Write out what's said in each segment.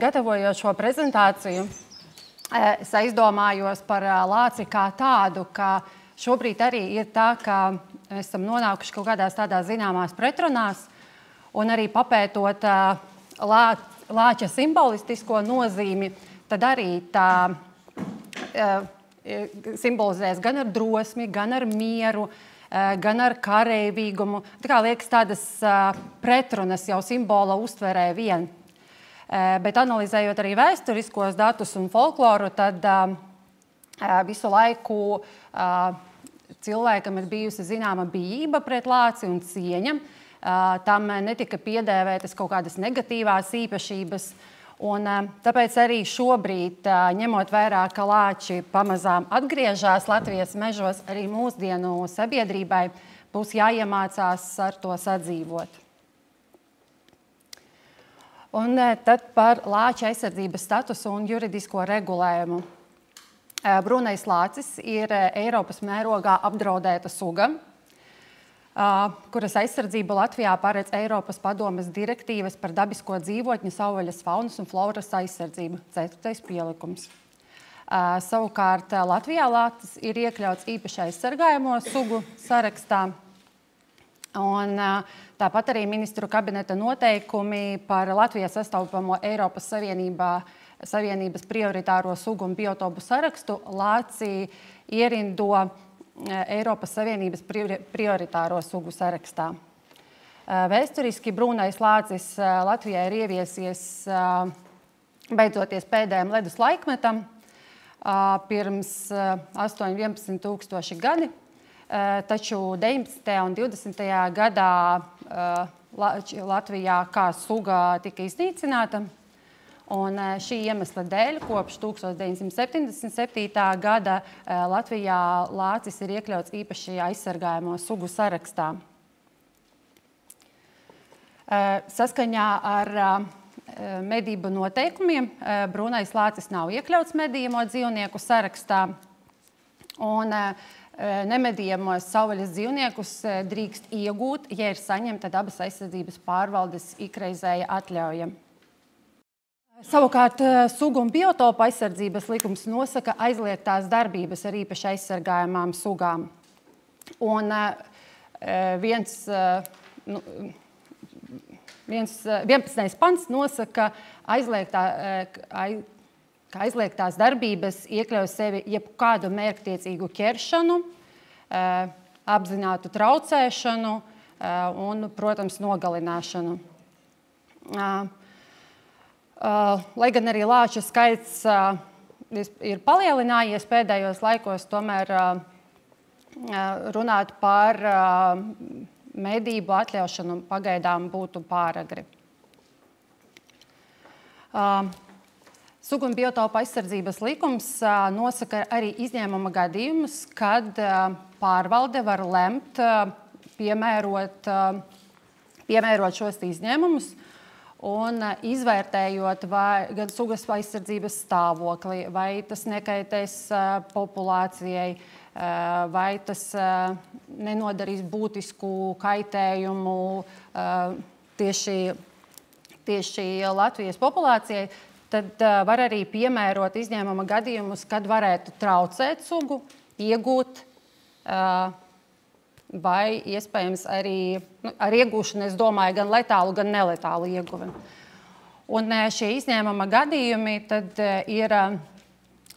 Gatavojot šo prezentāciju, es aizdomājos par lāci kā tādu, ka šobrīd arī ir tā, ka mēs esam nonākuši kaut kādās tādās zināmās pretrunās, un arī papētot lāča simbolistisko nozīmi, tad arī tā simbolizēs gan ar drosmi, gan ar mieru, gan ar kareivīgumu. Tā kā liekas tādas pretrunas jau simbola uztverē vien. Bet analizējot arī vēsturiskos datus un folkloru, tad visu laiku cilvēkam ir bijusi zināma bijība pret lāci un cieņa. Tam netika piedēvētas kaut kādas negatīvās īpašības. Un tāpēc arī šobrīd, ņemot vērā, ka lāči pamazām atgriežas Latvijas mežos, arī mūsdienu sabiedrībai būs jāiemācās ar to sadzīvot. Un tad par lāča aizsardzības statusu un juridisko regulējumu. Brūnais lācis ir Eiropas mērogā apdraudēta suga, kuras aizsardzību Latvijā paredz Eiropas padomes direktīvas par dabisko dzīvotņu, savvaļas faunas un floras aizsardzību, 4. pielikums. Savukārt Latvijā lācis ir iekļauts īpaši aizsargājamo sugu sarakstā. Un tāpat arī ministru kabineta noteikumi par Latvijas sastopamo Eiropas Savienības prioritāro sugu un biotopu sarakstu lāci ierindo Eiropas Savienības prioritāro sugu sarakstā. Vēsturiski brūnais lācis Latvijā ir ieviesies beidzoties pēdējiem ledus laikmetam pirms 8–11 tūkstoši gadi. Taču 19. un 20. gadā Latvijā kā suga tika iznīcināta. Un šī iemesla dēļ kopš 1977. gada Latvijā lācis ir iekļauts īpaši aizsargājamo sugu sarakstā. Saskaņā ar medību noteikumiem brūnais lācis nav iekļauts medījamo dzīvnieku sarakstā. Un nemedījamos savvaļas dzīvniekus drīkst iegūt, ja ir saņemta dabas aizsardzības pārvaldes ikreizēja atļauja. Savukārt sugu un biotopu aizsardzības likums nosaka aizliegtās darbības ar īpaši aizsargājamām sugām. Un 11. pants nosaka, ka aizliegtās darbības iekļauj sevi jebkādu mērķtiecīgu ķeršanu, apzinātu traucēšanu un, protams, nogalināšanu. Lai gan arī lāču skaits ir palielinājies pēdējos laikos, tomēr runāt par medību atļaušanu pagaidām būtu pāragri. Sugu un biotopu aizsardzības likums nosaka arī izņēmuma gadījumus, kad pārvalde var lemt piemērot šos izņēmumus un izvērtējot gan sugas aizsardzības stāvokli, vai tas nekaitēs populācijai, vai tas nenodarīs būtisku kaitējumu tieši Latvijas populācijai, tad var arī piemērot izņēmuma gadījumus, kad varētu traucēt sugu, iegūt, vai iespējams arī ar iegūšanu, es domāju, gan letālu, gan neletālu ieguvi. Un šie izņēmuma gadījumi tad ir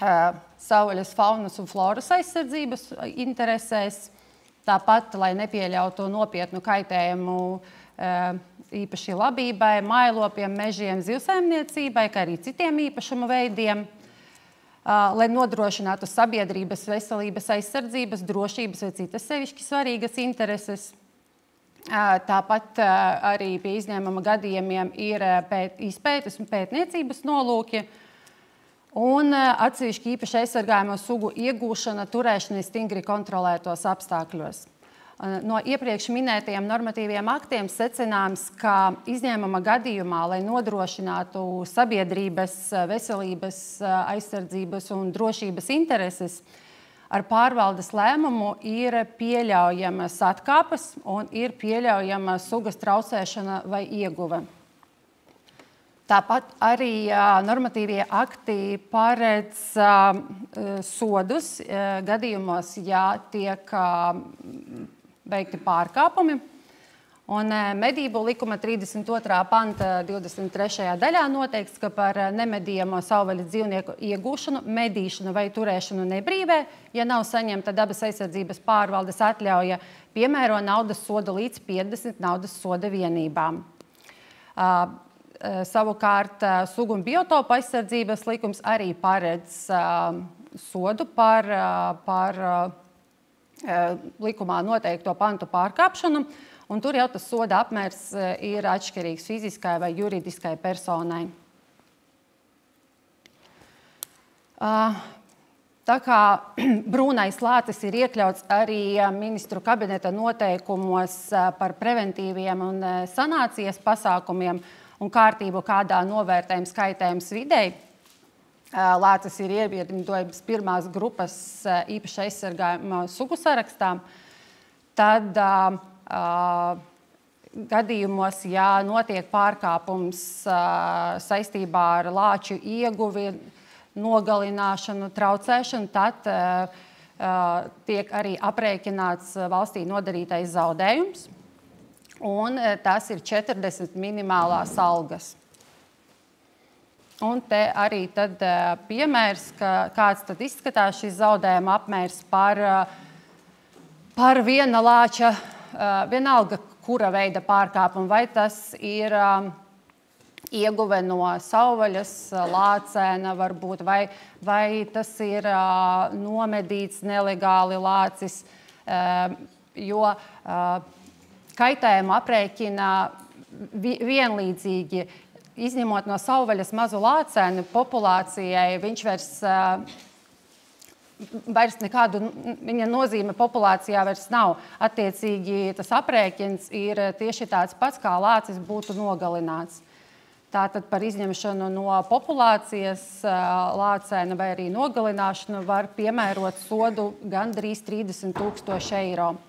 savvaļas faunas un floras aizsardzības interesēs, tāpat, lai nepieļautu nopietnu kaitējumu īpaši labībai, mājlopiem, mežiem, zivsaimniecībai, kā arī citiem īpašumu veidiem, lai nodrošinātu sabiedrības veselības aizsardzības, drošības vai citas sevišķi svarīgas intereses. Tāpat arī pie izņēmuma gadījumiem ir izpētes un pētniecības nolūki un atsevišķi īpaši aizsargājamo sugu iegūšana, turēšana stingri kontrolētos apstākļos. No iepriekš minētajiem normatīviem aktiem secināms, ka izņēmuma gadījumā, lai nodrošinātu sabiedrības veselības aizsardzības un drošības intereses, ar pārvaldes lēmumu ir pieļaujamas atkāpes un ir pieļaujama sugas traucēšana vai ieguve. Tāpat arī normatīvie akti paredz sodus gadījumos, ja tiek veikti pārkāpumi. Un medību likuma 32. panta 23. daļā noteikts, ka par nemedījamo savvaļas dzīvnieku iegūšanu, medīšanu vai turēšanu nebrīvē, ja nav saņemta dabas aizsardzības pārvaldes atļauja, piemēro naudas sodu līdz 50 naudas soda vienībām. Savukārt, sugu un biotopu aizsardzības likums arī paredz sodu par likumā noteikto pantu pārkāpšanu, un tur jau tas soda apmērs ir atšķirīgs fiziskai vai juridiskai personai. Tā kā brūnais lācis ir iekļauts arī ministru kabineta noteikumos par preventīviem un sanācijas pasākumiem un kārtību, kādā novērtējums kaitējums videi, lācis ir ievietojams pirmās grupas īpaši aizsargājuma sugu sarakstā, tad gadījumos, ja notiek pārkāpums saistībā ar lāču ieguvi, nogalināšanu, traucēšanu, tad tiek arī aprēķināts valstī nodarītais zaudējums. Un tas ir 40 minimālās algas. Un te arī tad piemērs, kāds tad izskatās šis zaudējuma apmērs par viena lāča, vienalga kura veida pārkāpumu, vai tas ir ieguve no savvaļas, lācēna varbūt, vai tas ir nomedīts nelegāli lācis, jo kaitējumu aprēķina vienlīdzīgi, izņemot no savvaļas mazu lācēnu populācijai, viņš vairs nekādu, viņa nozīme populācijā vairs nav. Attiecīgi tas aprēķins ir tieši tāds pats, kā lācis būtu nogalināts. Tātad par izņemšanu no populācijas lācēna vai arī nogalināšanu var piemērot sodu gandrīz 30 000 eiro.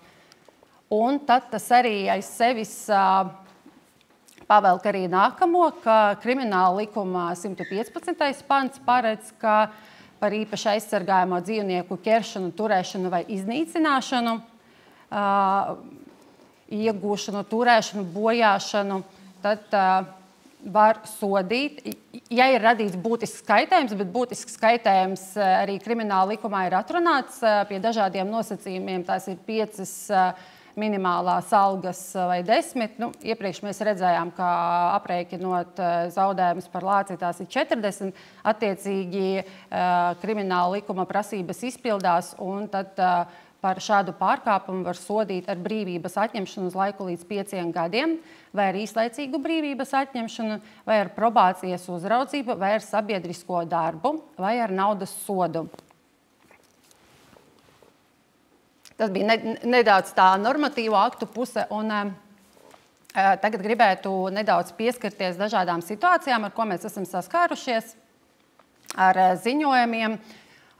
Un tad tas arī aiz sevis pavelk arī nākamo, ka krimināla likuma 115. pants paredz, ka par īpaši aizsargājamo dzīvnieku ķeršanu, turēšanu vai iznīcināšanu, iegūšanu, turēšanu, bojāšanu, tad var sodīt, ja ir radīts būtisks kaitējums, bet būtisks kaitējums arī krimināla likumā ir atrunāts pie dažādiem nosacījumiem, tās ir 5 minimālās algas vai 10. Iepriekš mēs redzējām, ka aprēķinot zaudējumus par lāci, tās ir 40. Attiecīgi krimināla likuma prasības izpildās, un tad par šādu pārkāpumu var sodīt ar brīvības atņemšanu uz laiku līdz 5 gadiem, vai ar īslaicīgu brīvības atņemšanu, vai ar probācijas uzraudzību, vai ar sabiedrisko darbu, vai ar naudas sodu. Tas bija nedaudz tā normatīvo aktu puse, un tagad gribētu nedaudz pieskarties dažādām situācijām, ar ko mēs esam saskārušies, ar ziņojumiem,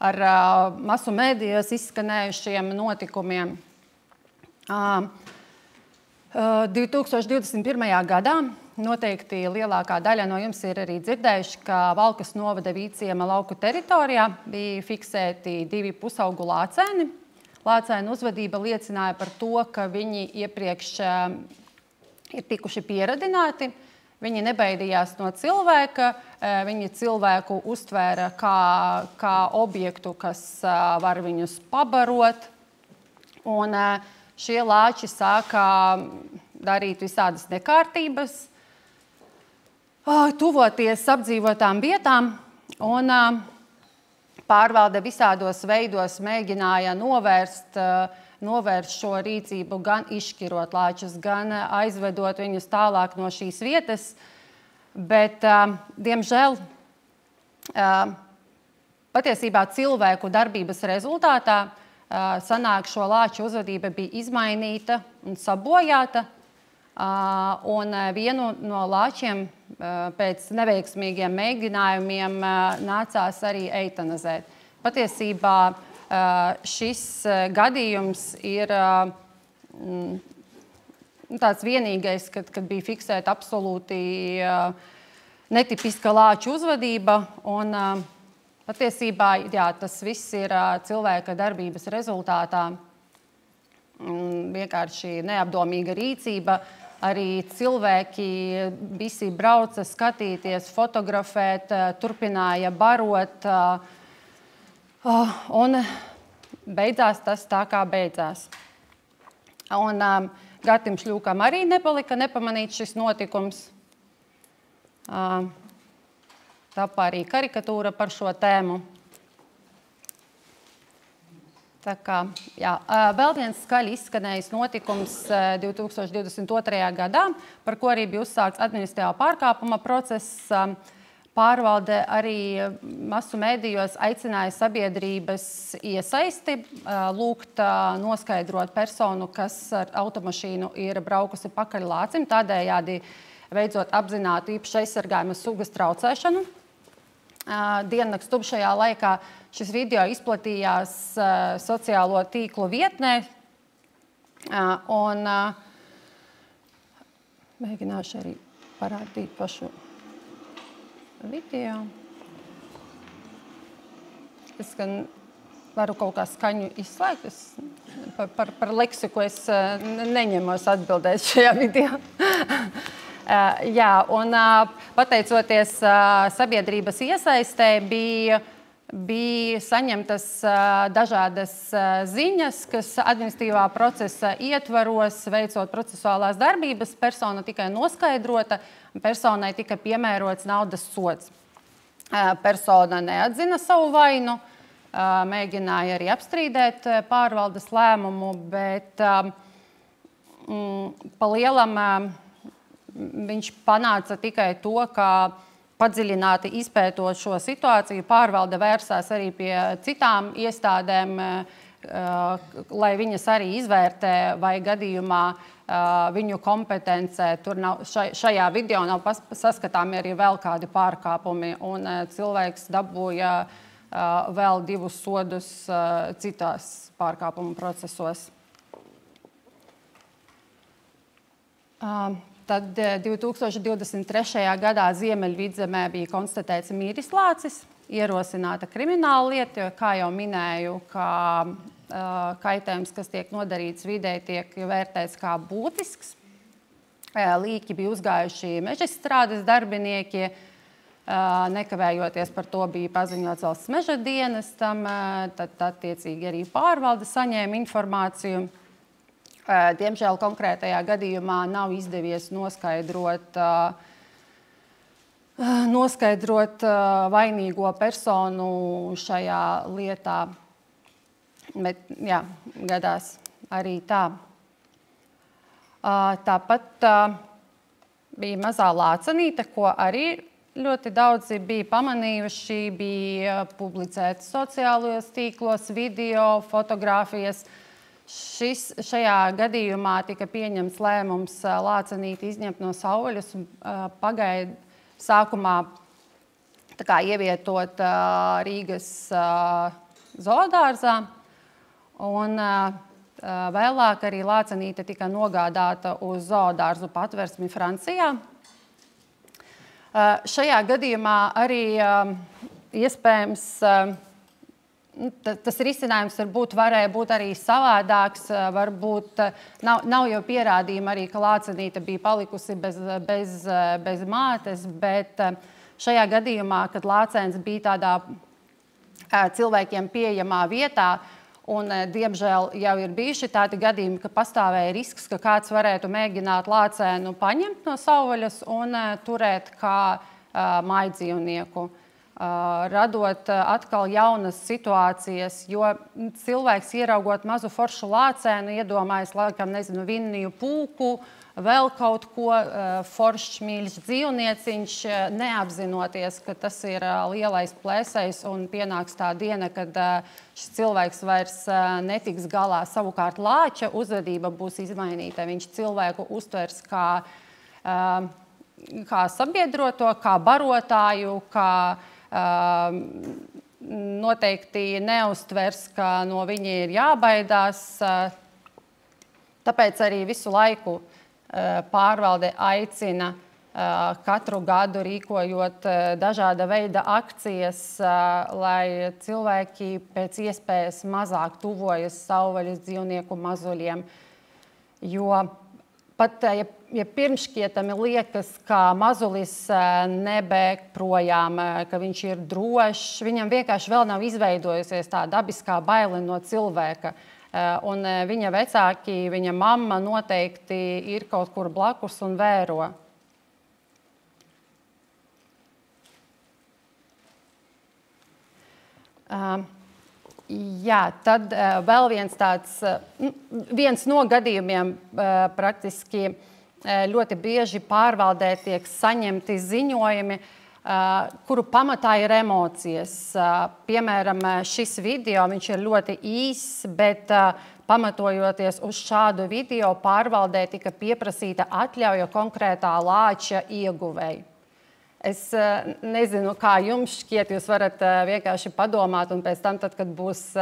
ar masu mēdījos izskanējušiem notikumiem. 2021. gadā noteikti lielākā daļa no jums ir arī dzirdējuši, ka Valkas novada Vīciema lauku teritorijā bija fiksēti 2 pusaugu lācēni. Lācēnu uzvedība liecināja par to, ka viņi iepriekš ir tikuši pieradināti. Viņi nebaidījās no cilvēka, viņi cilvēku uztvēra kā objektu, kas var viņus pabarot. Un šie lāči sāka darīt visādas nekārtības, tuvoties apdzīvotām vietām, un pārvalde visādos veidos mēģināja novērst šo rīcību, gan izšķirot lāčus, gan aizvedot viņus tālāk no šīs vietas. Bet, diemžēl, patiesībā cilvēku darbības rezultātā sanāk šo lāču uzvedība bija izmainīta un sabojāta. Un vienu no lāčiem pēc neveiksmīgiem mēģinājumiem nācās arī eitanazēt. Patiesībā šis gadījums ir tāds vienīgais, kad bija fiksēta absolūti netipiska lāču uzvedība. Un, patiesībā jā, tas viss ir cilvēka darbības rezultātā. Vienkārši neapdomīga rīcība. Arī cilvēki visi brauca skatīties, fotografēt, turpināja barot. Un beidzās tas tā, kā beidzās. Un Gatim Šļūkam arī nepalika nepamanīts šis notikums. Tāpēc arī karikatūra par šo tēmu. Tā kā, jā, vēl viens skaļi izskanējis notikums 2022. gadā, par ko arī bija uzsākts administratīvā pārkāpuma process. Pārvalde arī masu mēdījos aicināja sabiedrības iesaisti, lūgt noskaidrot personu, kas ar automašīnu ir braukusi pakaļ lācim, tādējādi veidzot apzinātu īpaši aizsargājumas sugas traucēšanu. Diennakts tumšajā laikā šis video izplatījās sociālo tīklu vietnē. Un mēģināšu arī parādīt pašu video. Es gan varu kaut kā skaņu izslēgt. Par leksiku es neņemos atbildēt šajā video. Jā, un pateicoties sabiedrības iesaistē, bija saņemtas dažādas ziņas, kas administratīvā procesa ietvaros, veicot procesuālās darbības, persona tika noskaidrota, personai tika piemērots naudas sods. Persona neatzina savu vainu, mēģināja arī apstrīdēt pārvaldes lēmumu, bet pa lielam viņš panāca tikai to, ka padziļināti izpētot šo situāciju, pārvalde vērsās arī pie citām iestādēm, lai viņas arī izvērtē, vai gadījumā viņu kompetencē. Tur nav, šajā video nav saskatāmi arī vēl kādi pārkāpumi, un cilvēks dabūja vēl 2 sodus citās pārkāpumu procesos. Tad 2023. gadā Ziemeļvidzemē bija konstatēts mīris lācis, ierosināta krimināla lieta, jo, kā jau minēju, ka kaitējums, kas tiek nodarīts vidē, tiek vērtēts kā būtisks. Līki bija uzgājuši mežastrādes darbinieki, nekavējoties par to bija paziņots valsts meža dienestam, tad attiecīgi arī pārvalde saņēma informāciju. Diemžēl konkrētajā gadījumā nav izdevies noskaidrot vainīgo personu šajā lietā. Bet, jā, gadās arī tā. Tāpat bija mazā lācenīte, ko arī ļoti daudzi bija pamanījuši, bija publicēti sociālajos tīklos, video, fotogrāfijas. Šajā gadījumā tika pieņemts lēmums lācenīti izņemt no savvaļas un pagaidu sākumā ievietot Rīgas zoodārzā. Un vēlāk arī lācenīte tika nogādāta uz zoodārzu patversmi Francijā. Šajā gadījumā arī iespējams tas risinājums varēja būt arī savādāks. Varbūt nav jau pierādījumi arī, ka lācenīte bija palikusi bez mātes, bet šajā gadījumā, kad lācēns bija tādā cilvēkiem pieejamā vietā, un, diemžēl, jau ir bijuši tādi gadījumi, ka pastāvēja risks, ka kāds varētu mēģināt lācēnu paņemt no savvaļas un turēt kā mājdzīvnieku. Radot atkal jaunas situācijas, jo cilvēks ieraugot mazu foršu lācēnu, iedomājas, laikam, nezinu, vinniju pūku, vēl kaut ko foršs mīļš dzīvnieciņš, neapzinoties, ka tas ir lielais plēsējs un pienāks tā diena, kad šis cilvēks vairs netiks galā. Savukārt lāča uzvedība būs izmainīta. Viņš cilvēku uztvers kā sabiedroto, kā barotāju, kā noteikti neuztvers, ka no viņa ir jābaidās. Tāpēc arī visu laiku pārvalde aicina katru gadu rīkojot dažāda veida akcijas, lai cilvēki pēc iespējas mazāk tuvojas savvaļas dzīvnieku mazuļiem. Jo pat, ja pirmšķietami liekas, ka mazulis nebēg projām, ka viņš ir drošs, viņam vienkārši vēl nav izveidojusies tā dabiskā baile no cilvēka. Un viņa vecāki, viņa mamma noteikti ir kaut kur blakus un vēro. Jā, tad vēl viens no gadījumiem praktiski ļoti bieži pārvaldē tiek saņemti ziņojumi, kuru pamatā ir emocijas. Piemēram, šis video, viņš ir ļoti īss, bet pamatojoties uz šādu video pārvaldē tika pieprasīta atļauja konkrētā lāča ieguvēji. Es nezinu, kā jums šķiet, jūs varat vienkārši padomāt, un pēc tam, tad, kad būs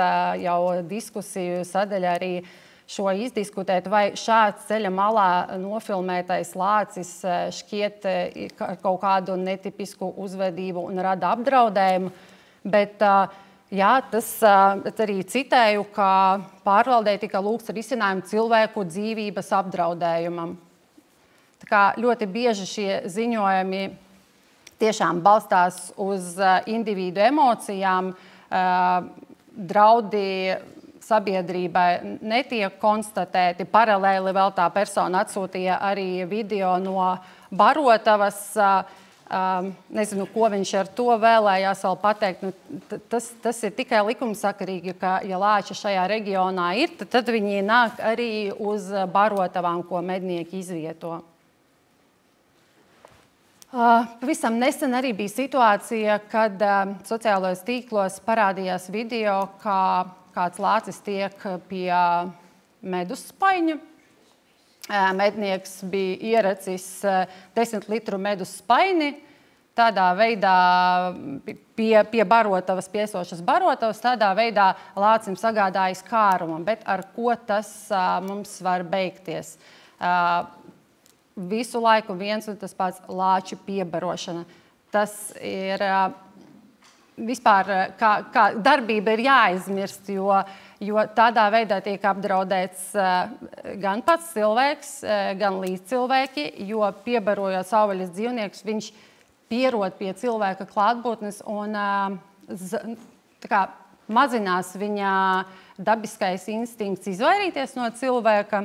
jau diskusiju sadaļa, arī šo izdiskutēt, vai šāds ceļa malā nofilmētais lācis šķiet kaut kādu netipisku uzvedību un rada apdraudējumu. Bet jā, tas arī citēju, ka pārvaldē tika lūgts risinājumu cilvēku dzīvības apdraudējumam. Tā kā ļoti bieži šie ziņojumi tiešām balstās uz individu emocijām, draudi sabiedrībai netiek konstatēti. Paralēli vēl tā persona atsūtīja arī video no Barotavas. Nezinu, ko viņš ar to vēlējās vēl pateikt. Tas ir tikai likumsakarīgi, ka, ja lāči šajā reģionā ir, tad viņi nāk arī uz Barotavām, ko mednieki izvieto. Pavisam nesen arī bija situācija, kad sociālajos tīklos parādījās video, kā kāds lācis tiek pie medus spaiņa. Mednieks bija ieracis 10 litru medus spaini, tādā veidā pie Barotavas, piesošas Barotavas, tādā veidā lācim sagādājas kārumu. Bet ar ko tas mums var beigties? Visu laiku viens un tas pats lāču piebarošana. Tas ir vispār, kā darbība ir jāizmirst, jo tādā veidā tiek apdraudēts gan pats cilvēks, gan līdzcilvēki, jo piebarojot savvaļas dzīvniekus, viņš pierod pie cilvēka klātbūtnes un mazinās viņa dabiskais instinkts izvairīties no cilvēka.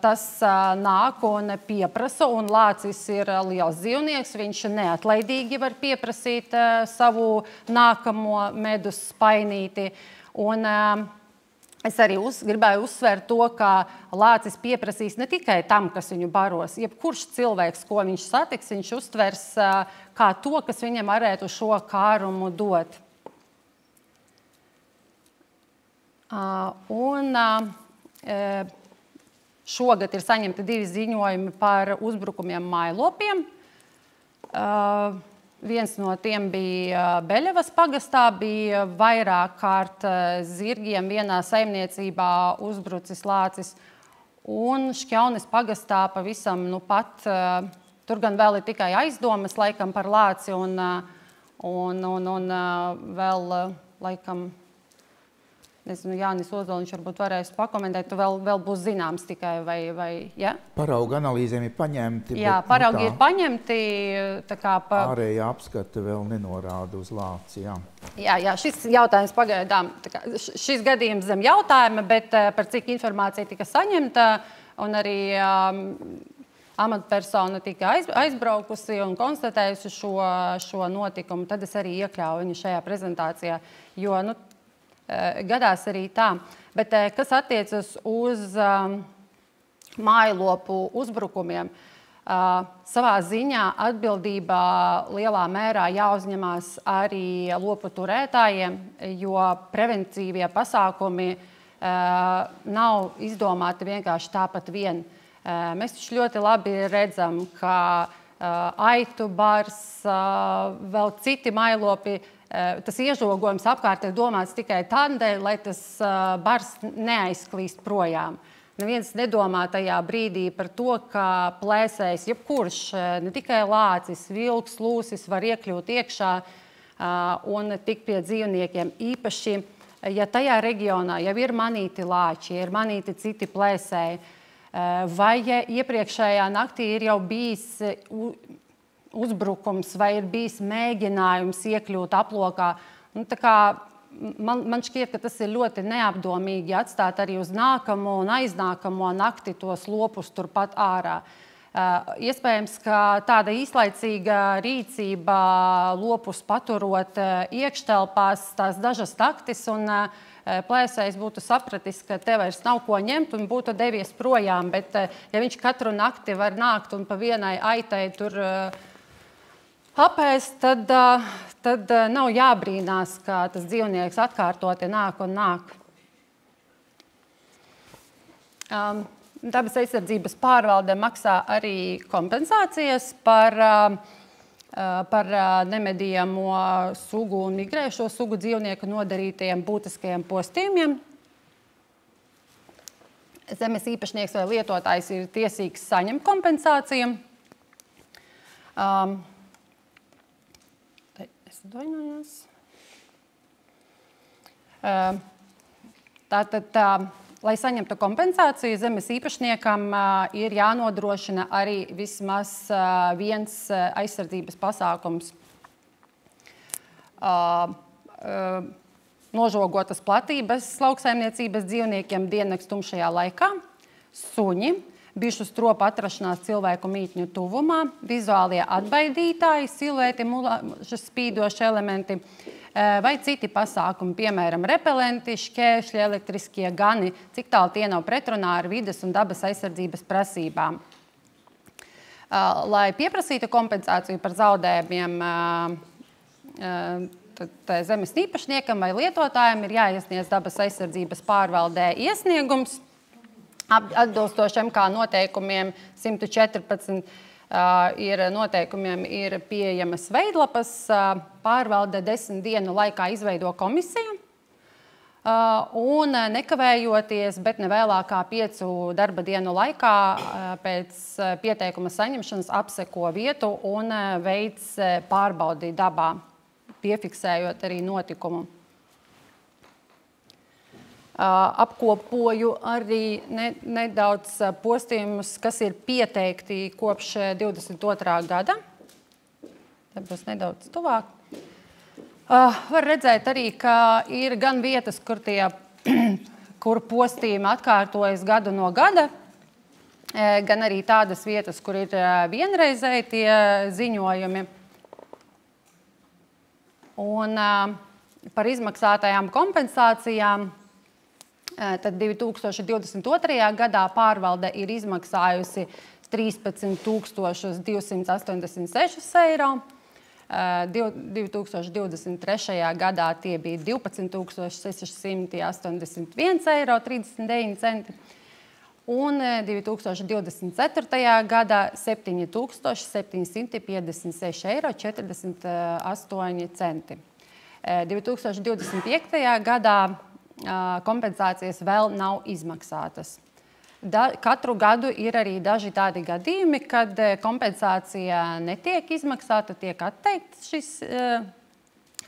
Tas nāk un pieprasa, un lācis ir liels dzīvnieks, viņš neatlaidīgi var pieprasīt savu nākamo medus spainīti. Un es arī gribēju uzsvērt to, ka lācis pieprasīs ne tikai tam, kas viņu baros. Jebkurš cilvēks, ko viņš satiks, viņš uztvers kā to, kas viņam varētu šo kārumu dot. Šogad ir saņemti 2 ziņojumi par uzbrukumiem mājlopiem. Viens no tiem bija Beļavas pagastā, bija vairāk kārt zirgiem vienā saimniecībā uzbrucis lācis. Un Šķaunes pagastā pavisam pat, tur gan vēl ir tikai aizdomas laikam par lāci un vēl laikam, nezinu, Jānis Ozoliņš varbūt varēs pakomentēt, tu vēl būs zināms tikai vai ja? Parauga analīzēm ir paņemti. Jā, paraugi ir paņemti. Ārējā apskata vēl nenorāda uz lāci, jā. Jā, šis jautājums pagaidām, šis gadījums zem jautājuma, bet par cik informācija tika saņemta un arī amatpersona tika aizbraukusi un konstatējusi šo notikumu, tad es arī iekļauju viņu šajā prezentācijā, jo, gadās arī tā. Bet kas attiecas uz mājlopu uzbrukumiem, savā ziņā atbildībā lielā mērā jāuzņemās arī lopu turētājiem, jo preventīvie pasākumi nav izdomāti vienkārši tāpat vien. Mēs taču ļoti labi redzam, ka aitu bars, vēl citi mājlopi, tas iežogojums apkārt ir domāts tikai tādēļ, lai tas bars neaizklīst projām. Neviens nedomā tajā brīdī par to, ka plēsējs, jebkurš, ne tikai lācis, vilks, lūsis var iekļūt iekšā un tikt pie dzīvniekiem. Īpaši, ja tajā reģionā jau ir manīti lāči, ir manīti citi plēsēji, vai iepriekšējā naktī ir jau bijis uzbrukums vai ir bijis mēģinājums iekļūt aplokā. Man šķiet, ka tas ir ļoti neapdomīgi atstāt arī uz nākamo un aiznākamo nakti tos lopus turpat ārā. Iespējams, ka tāda īslaicīga rīcība lopus paturot iekštelpās tās dažas naktis un plēsējs būtu sapratis, ka te vairs nav ko ņemt un būtu devies projām, bet ja viņš katru nakti var nākt un pa vienai aitai tur apēst, tad nav jābrīnās, ka tas dzīvnieks atkārtoti nāk un nāk. Dabas aizsardzības pārvalde maksā arī kompensācijas par nemedījamo sugu un migrējošo sugu dzīvnieku nodarītajiem būtiskajiem postījumiem. Zemes īpašnieks vai lietotājs ir tiesīgs saņemt kompensāciju. Tātad, lai saņemtu kompensāciju, zemes īpašniekam ir jānodrošina arī vismaz viens aizsardzības pasākums. Nožogotas platības lauksaimniecības dzīvniekiem diennakts tumšajā laikā, suņi, bišu stropu atrašanās cilvēku mītņu tuvumā, vizuālie atbaidītāji, silueti, muļažas spīdoši elementi vai citi pasākumi, piemēram, repelenti, šķēršļi, elektriskie gani, cik tālu tie nav pretrunā ar vides un dabas aizsardzības prasībām. Lai pieprasītu kompensāciju par zaudējumiem, zemes īpašniekam vai lietotājiem ir jāiesniedz dabas aizsardzības pārvaldē iesniegums. Atbilstoši MK noteikumiem 114 noteikumiem ir pieejamas veidlapas. Pārvalde 10 dienu laikā izveido komisiju un nekavējoties, bet ne vēlākā 5 darba dienu laikā pēc pieteikuma saņemšanas apseko vietu un veids pārbaudi dabā, piefiksējot arī notikumu. Apkopoju arī nedaudz postījumus, kas ir pieteikti kopš 22. gada. Tad būs nedaudz tuvāk. Var redzēt arī, ka ir gan vietas, kur postījumi atkārtojas gadu no gada, gan arī tādas vietas, kur ir vienreizēji tie ziņojumi. Un par izmaksātajām kompensācijām tad 2022. gadā pārvalde ir izmaksājusi 13 286 eiro. 2023. gadā tie bija 12 681 eiro 39 centi. Un 2024. gadā 7 756 eiro 48 centi. 2025. gadā kompensācijas vēl nav izmaksātas. Katru gadu ir arī daži tādi gadījumi, kad kompensācija netiek izmaksāta, tiek atteikts šis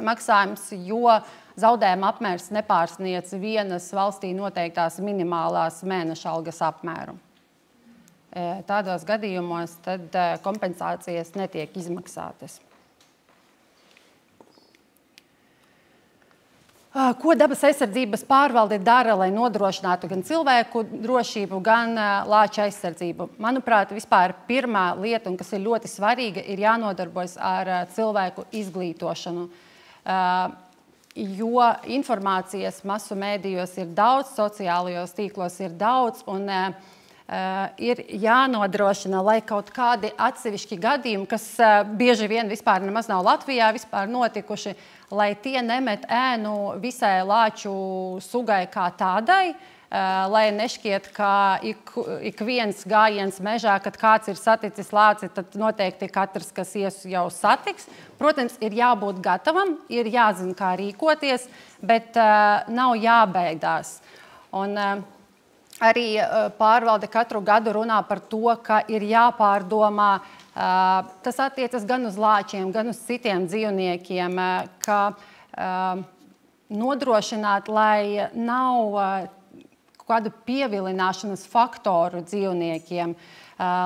maksājums, jo zaudējuma apmērs nepārsniedz vienas valstī noteiktās minimālās mēneša algas apmēru. Tādos gadījumos tad kompensācijas netiek izmaksātas. Ko dabas aizsardzības pārvalde dara, lai nodrošinātu gan cilvēku drošību, gan lāču aizsardzību? Manuprāt, vispār pirmā lieta, un kas ir ļoti svarīga, ir jānodarbojas ar cilvēku izglītošanu. Jo informācijas masu mēdījos ir daudz, sociālajos tīklos ir daudz, un ir jānodrošina, lai kaut kādi atsevišķi gadījumi, kas bieži vien vispār nemaz nav Latvijā vispār notikuši, lai tie nemet ēnu visai lāču sugai kā tādai, lai nešķiet, ka ik viens gājiens mežā, kad kāds ir saticis lāci, tad noteikti katrs, kas ies, jau satiks. Protams, ir jābūt gatavam, ir jāzina, kā rīkoties, bet nav jābeidās. Un Arī pārvalde katru gadu runā par to, ka ir jāpārdomā. Tas attiecas gan uz lāčiem, gan uz citiem dzīvniekiem, ka nodrošināt, lai nav kādu pievilināšanas faktoru dzīvniekiem,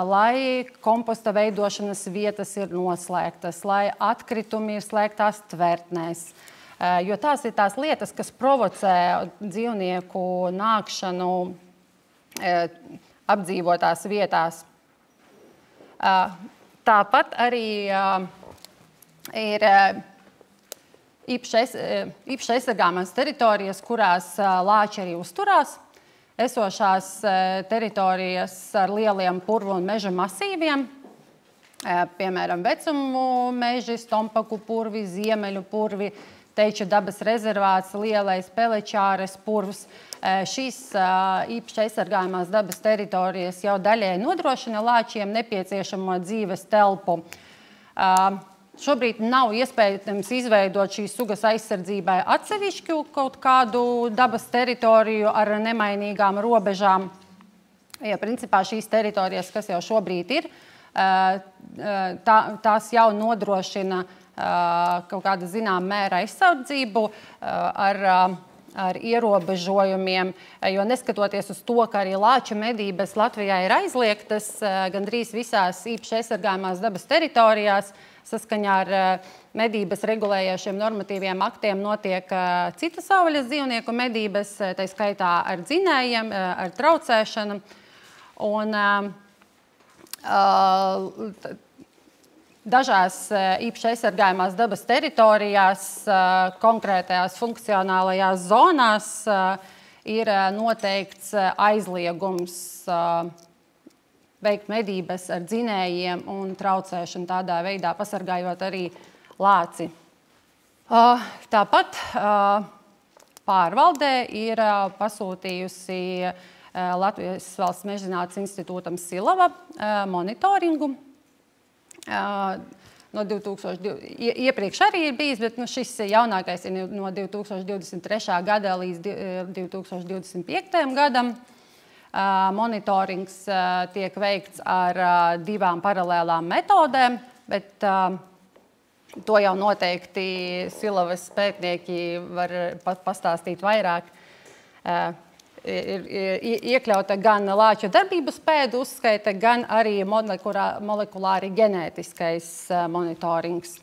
lai komposta veidošanas vietas ir noslēgtas, lai atkritumi ir slēgtās tvertnēs. Jo tās ir tās lietas, kas provocē dzīvnieku nākšanu apdzīvotās vietās. Tāpat arī ir īpaši aizsargāmās teritorijas, kurās lāči arī uzturās, esošās teritorijas ar lieliem purvu un meža masīviem, piemēram, vecumu meži, Stompaku purvi, Ziemeļu purvi, Teiču dabas rezervāts, lielais Pelečāres purvs. Šīs īpaši aizsargājumās dabas teritorijas jau daļai nodrošina lāčiem nepieciešamo dzīves telpu. Šobrīd nav iespējams izveidot šīs sugas aizsardzībai atsevišķu kaut kādu dabas teritoriju ar nemainīgām robežām. Ja, principā šīs teritorijas, kas jau šobrīd ir, tās jau nodrošina kaut kāda zināma mēra aizsardzību ar ierobežojumiem, jo neskatoties uz to, ka arī lāču medības Latvijā ir aizliegtas, gandrīz visās īpaši aizsargājumās dabas teritorijās, saskaņā ar medības regulējošiem normatīviem aktiem notiek citas savvaļas dzīvnieku medības, tā skaitā ar dzinējiem, ar traucēšanu. Un dažās īpaši aizsargājumās dabas teritorijās, konkrētajās funkcionālajās zonās ir noteikts aizliegums veikt medības ar dzinējiem un traucēšanu tādā veidā, pasargājot arī lāci. Tāpat pārvaldē ir pasūtījusi Latvijas Valsts Mežzinātnes institūtam Silava monitoringu. No 2000, iepriekš arī ir bijis, bet šis jaunākais ir no 2023. gada līdz 2025. gadam. Monitorings tiek veikts ar 2 paralēlām metodēm, bet to jau noteikti Silavas pētnieki var pastāstīt vairāk. Ir iekļauta gan lāču darbības pēdu uzskaite, gan arī molekulāri ģenētiskais monitorings.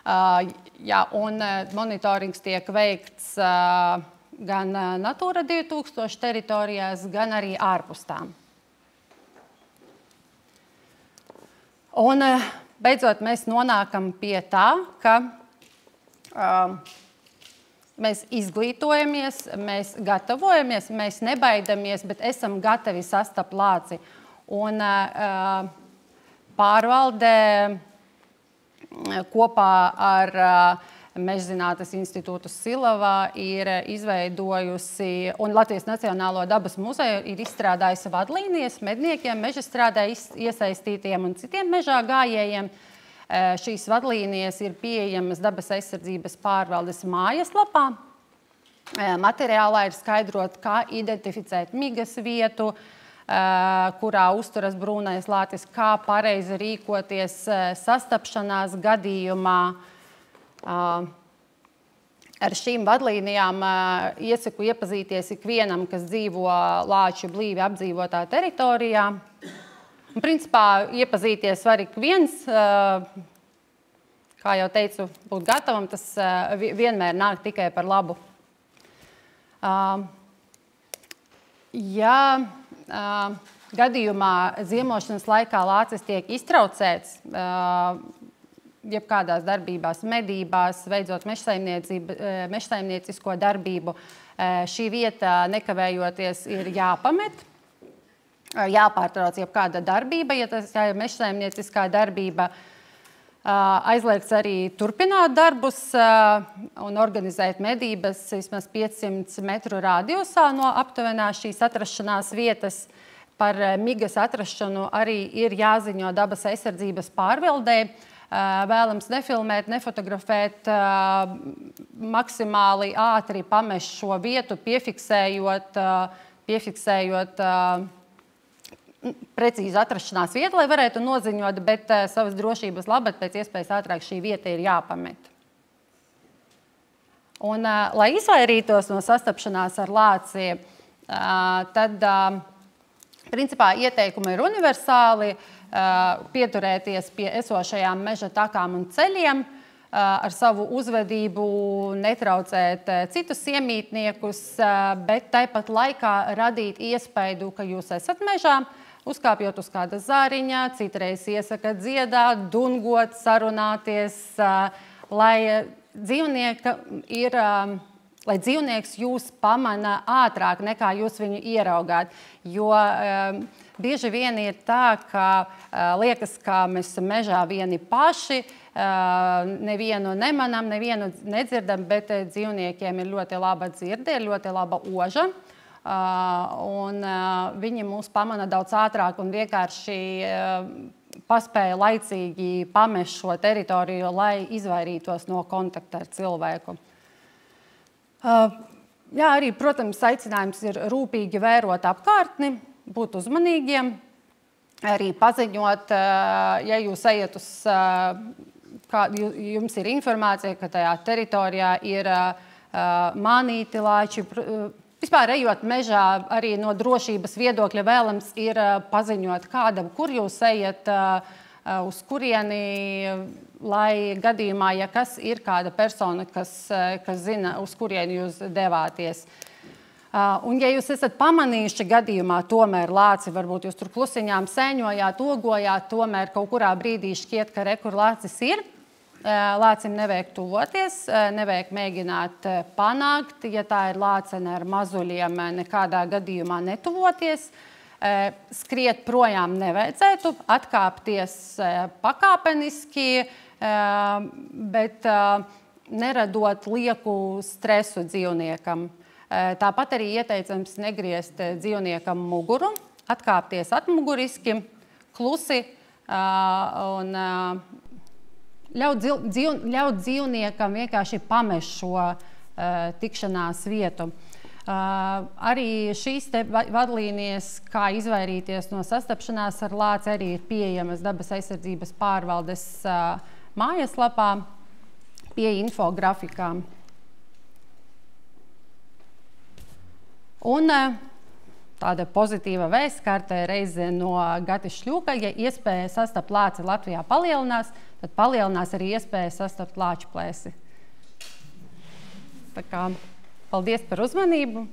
Jā, un monitorings tiek veikts gan Natūra 2000 teritorijās, gan arī ārpus tām. Un beidzot mēs nonākam pie tā, ka mēs izglītojamies, mēs gatavojamies, mēs nebaidamies, bet esam gatavi sastapt lāci. Un pārvalde kopā ar Mežzinātnes institūtu Silavā ir izveidojusi, un Latvijas Nacionālo dabas muzeju ir izstrādājusi vadlīnijas medniekiem, mežastrādē iesaistītiem un citiem mežā gājējiem. Šīs vadlīnijas ir pieejamas dabas aizsardzības pārvaldes mājaslapā. Materiālā ir skaidrot, kā identificēt migas vietu, kurā uzturas brūnais lācis, kā pareizi rīkoties sastapšanās gadījumā. Ar šīm vadlīnijām iesaku iepazīties ikvienam, kas dzīvo lāču blīvi apdzīvotā teritorijā. Un, principā, iepazīties var ik viens, kā jau teicu, būt gatavam, tas vienmēr nāk tikai par labu. Ja gadījumā ziemošanas laikā lācis tiek iztraucēts, jebkādās darbībās, medībās, veidzot mežsaimniecisko darbību, šī vieta nekavējoties ir jāpamet. Jāpārtrauc jebkāda darbība, ja tas ir mežsaimnieciskā darbība. Aizliegts arī turpināt darbus un organizēt medības vismaz 500 metru radiusā no aptuvenās šīs atrašanās vietas. Par migas atrašanu arī ir jāziņo dabas aizsardzības pārvaldē. Vēlams nefilmēt, nefotografēt, maksimāli ātri pamest šo vietu, piefiksējot piefiksējot precīzi atrašanās vietu, lai varētu noziņot, bet savas drošības labad pēc iespējas ātrāk šī vieta ir jāpamet. Un, lai izvairītos no sastapšanās ar lāci, tad, principā, ieteikumi ir universāli, pieturēties pie esošajām meža takām un ceļiem, ar savu uzvedību netraucēt citus iemītniekus, bet tāpat laikā radīt iespaidu, ka jūs esat mežā, uzkāpjot uz kāda zāriņa, citreiz iesaka dziedāt, dungot, sarunāties, lai dzīvnieks jūs pamana ātrāk nekā jūs viņu ieraugāt. Jo bieži vien ir tā, ka liekas, ka mēs esam mežā vieni paši, nevienu nemanam, nevienu nedzirdam, bet dzīvniekiem ir ļoti laba dzirde, ļoti laba oža. Un viņi mūs pamana daudz ātrāk un vienkārši paspēja laicīgi pamest šo teritoriju, lai izvairītos no kontakta ar cilvēku. Jā, arī, protams, aicinājums ir rūpīgi vērot apkārtni, būt uzmanīgiem, arī paziņot, ja jūs ejat uz, jums ir informācija, ka tajā teritorijā ir manīti lāči. Vispār ejot mežā, arī no drošības viedokļa vēlams ir paziņot kādam, kur jūs ejat, uz kurieni, lai gadījumā, ja kas ir kāda persona, kas zina, uz kurieni jūs devāties. Un ja jūs esat pamanījuši gadījumā, tomēr lāci, varbūt jūs tur klusiņām sēņojāt, ogojāt, tomēr kaut kurā brīdī šķiet, ka re, kur lācis ir, lācim nevajag tuvoties, nevajag mēģināt panākt, ja tā ir lācene ar mazuļiem, nekādā gadījumā netuvoties. Skriet projām nevajadzētu, atkāpties pakāpeniski, bet neradot lieku stresu dzīvniekam. Tāpat arī ieteicams negriezt dzīvniekam muguru, atkāpties atmuguriski, klusi un ļaut dzīvniekam vienkārši pamest šo tikšanās vietu. Arī šīs te vadlīnijas, kā izvairīties no sastapšanās ar lāci, arī ir pieejamas Dabas aizsardzības pārvaldes mājaslapā pie infografikām. Un tāda pozitīva vēstkārte reize no Gatis Šļūka, ja iespēja sastapt lāci Latvijā palielinās, tad palielinās arī iespēja sastapt lāču plēsi. Tā kā paldies par uzmanību!